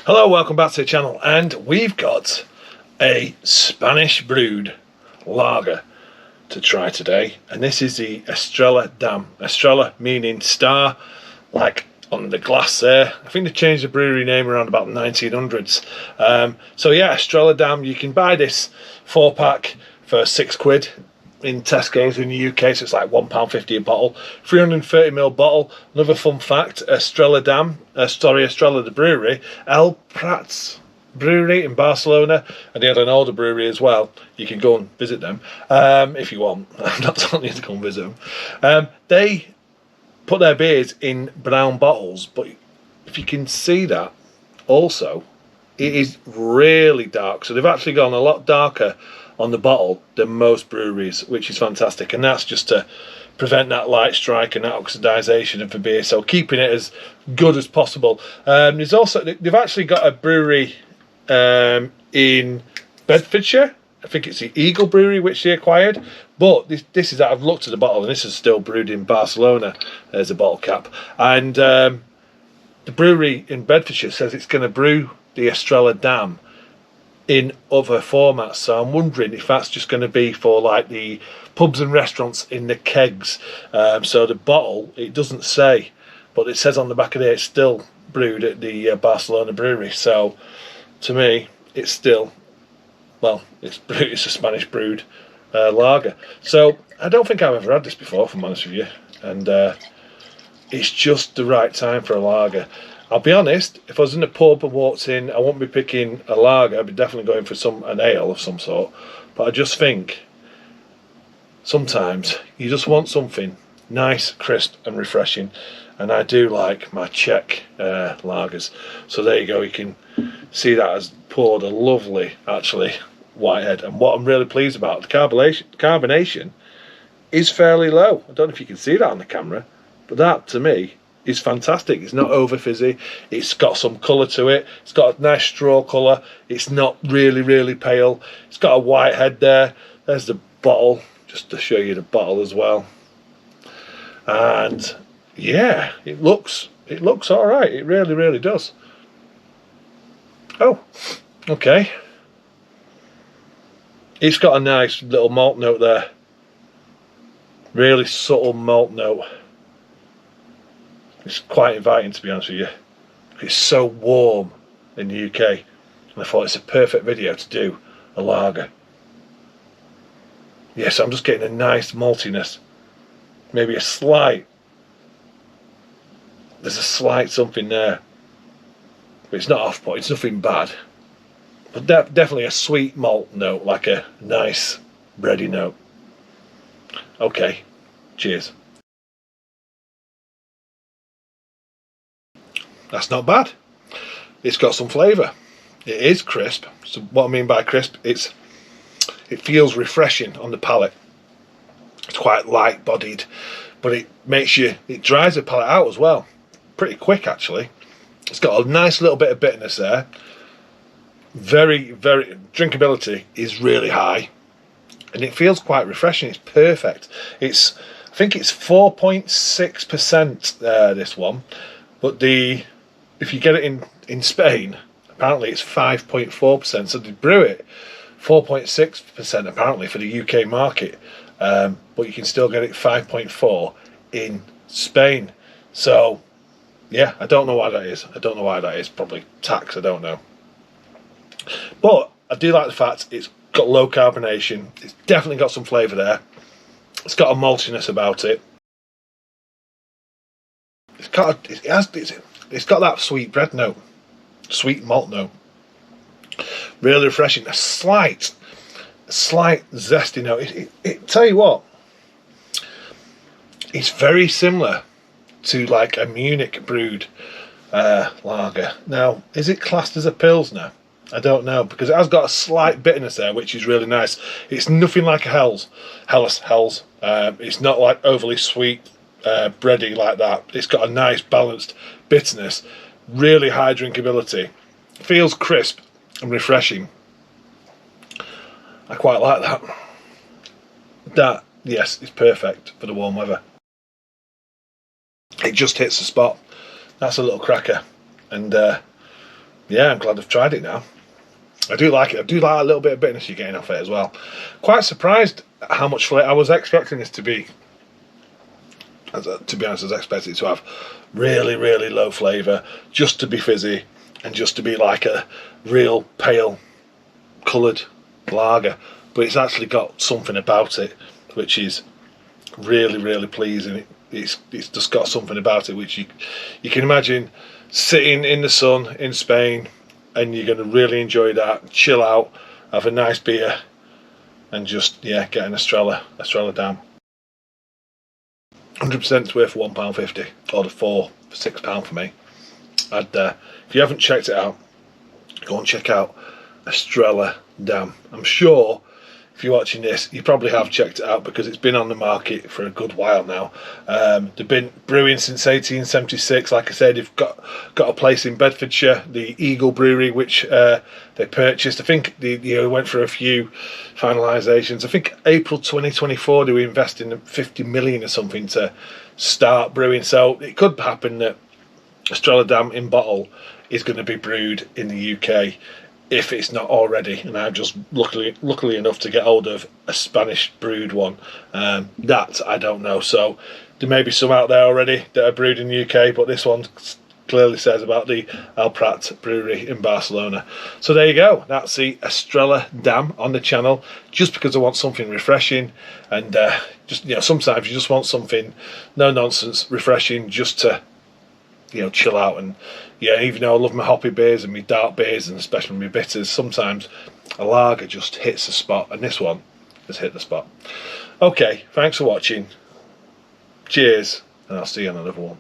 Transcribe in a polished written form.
Hello, welcome back to the channel, and we've got a Spanish brewed lager to try today, and this is the Estrella Damm. Estrella meaning star, like on the glass there. I think they changed the brewery name around about the 1900s. So yeah, Estrella Damm, you can buy this 4-pack for £6 in Tesco's in the UK, so it's like £1.50 a bottle. 330ml bottle. Another fun fact: Estrella Damm, Estrella the brewery, El Prats brewery in Barcelona, and they had an older brewery as well. You can go and visit them if you want. I'm not telling you to go and visit them. They put their beers in brown bottles, but if you can see that, also, it is really dark. So they've actually gone a lot darker on the bottle than most breweries, which is fantastic, and that's just to prevent that light strike and that oxidization of the beer, so keeping it as good as possible. There's also, they've actually got a brewery in Bedfordshire. I think it's the Eagle Brewery which they acquired, but this is, I've looked at the bottle and this is still brewed in Barcelona. There's a bottle cap, and the brewery in Bedfordshire says it's going to brew the Estrella Damm in other formats, so I'm wondering if that's just going to be for like the pubs and restaurants in the kegs. So the bottle, it doesn't say, but it says on the back of it it's still brewed at the Barcelona brewery. So to me, it's still, well, it's a Spanish brewed lager. So I don't think I've ever had this before, if I'm honest with you, and it's just the right time for a lager. I'll be honest, if I was in a pub and walked in, I wouldn't be picking a lager. I'd be definitely going for an ale of some sort. But I just think sometimes you just want something nice, crisp and refreshing. And I do like my Czech lagers. So there you go, you can see that has poured a lovely, actually, whitehead. And what I'm really pleased about, the carbonation is fairly low. I don't know if you can see that on the camera, but that, to me, is fantastic. It's not over fizzy. It's got some colour to it. It's got a nice straw colour. It's not really pale. It's got a white head there. There's the bottle, just to show you the bottle as well. And yeah, it looks all right. It really does. Oh, okay. It's got a nice little malt note there. Really subtle malt note. It's quite inviting, to be honest with you. It's so warm in the UK, and I thought it's a perfect video to do a lager. Yes, I'm just getting a nice maltiness, maybe a slight, there's a slight something there, but it's not off-putting, it's nothing bad, but definitely a sweet malt note, like a nice bready note. Okay, cheers. That's not bad. It's got some flavour. It is crisp. So what I mean by crisp, it feels refreshing on the palate. It's quite light bodied, but it dries the palate out as well. Pretty quick, actually. It's got a nice little bit of bitterness there. Very drinkability is really high, and it feels quite refreshing. It's perfect. I think it's 4.6% this one, but if you get it in Spain, apparently it's 5.4%. So they brew it 4.6% apparently for the UK market, but you can still get it 5.4 in Spain. So yeah, I don't know why that is. Probably tax, I don't know. But I do like the fact it's got low carbonation. It's definitely got some flavour there. It's got a maltiness about it. It's got that sweet bread note, sweet malt note. Really refreshing. A slight zesty note. Tell you what, it's very similar to like a Munich brewed lager. Now, is it classed as a Pilsner? I don't know, because it has got a slight bitterness there, which is really nice. It's nothing like a Helles. It's not like overly sweet, bready like that. It's got a nice balanced bitterness, really high drinkability. Feels crisp and refreshing. I quite like that. That, yes, is perfect for the warm weather. It just hits the spot. That's a little cracker, and yeah, I'm glad I've tried it now. I do like it. I do like a little bit of bitterness you're getting off it as well. Quite surprised at how much flavour. I was expecting this to be, to be honest, I was expecting it to have really, really low flavour, just to be fizzy, and just to be like a real pale coloured lager. But it's actually got something about it which is really, really pleasing. It's just got something about it which you can imagine sitting in the sun in Spain, and you're going to really enjoy that, chill out, have a nice beer, and just, yeah, get an Estrella Damm. 100% worth £1.50, or the four for £6 for me. If you haven't checked it out, go and check out Estrella Damm. I'm sure if you're watching this, you probably have checked it out because it's been on the market for a good while now. They've been brewing since 1876. Like I said, they've got a place in Bedfordshire, the Eagle Brewery, which they purchased. I think they went for a few finalisations. I think April 2024 they were investing 50 million or something to start brewing. So it could happen that Estrella Damm in bottle is going to be brewed in the UK, if it's not already, and I'm just luckily enough to get hold of a Spanish brewed one. That I don't know. So there may be some out there already that are brewed in the UK, but this one clearly says about the El Prat brewery in Barcelona. So there you go. That's the Estrella Damm on the channel. Just because I want something refreshing, and just, you know, sometimes you just want something no nonsense, refreshing, just to, you know, chill out. And yeah, even though I love my hoppy beers and my dark beers and especially my bitters, sometimes a lager just hits the spot, and this one has hit the spot. Okay, thanks for watching. Cheers, and I'll see you on another one.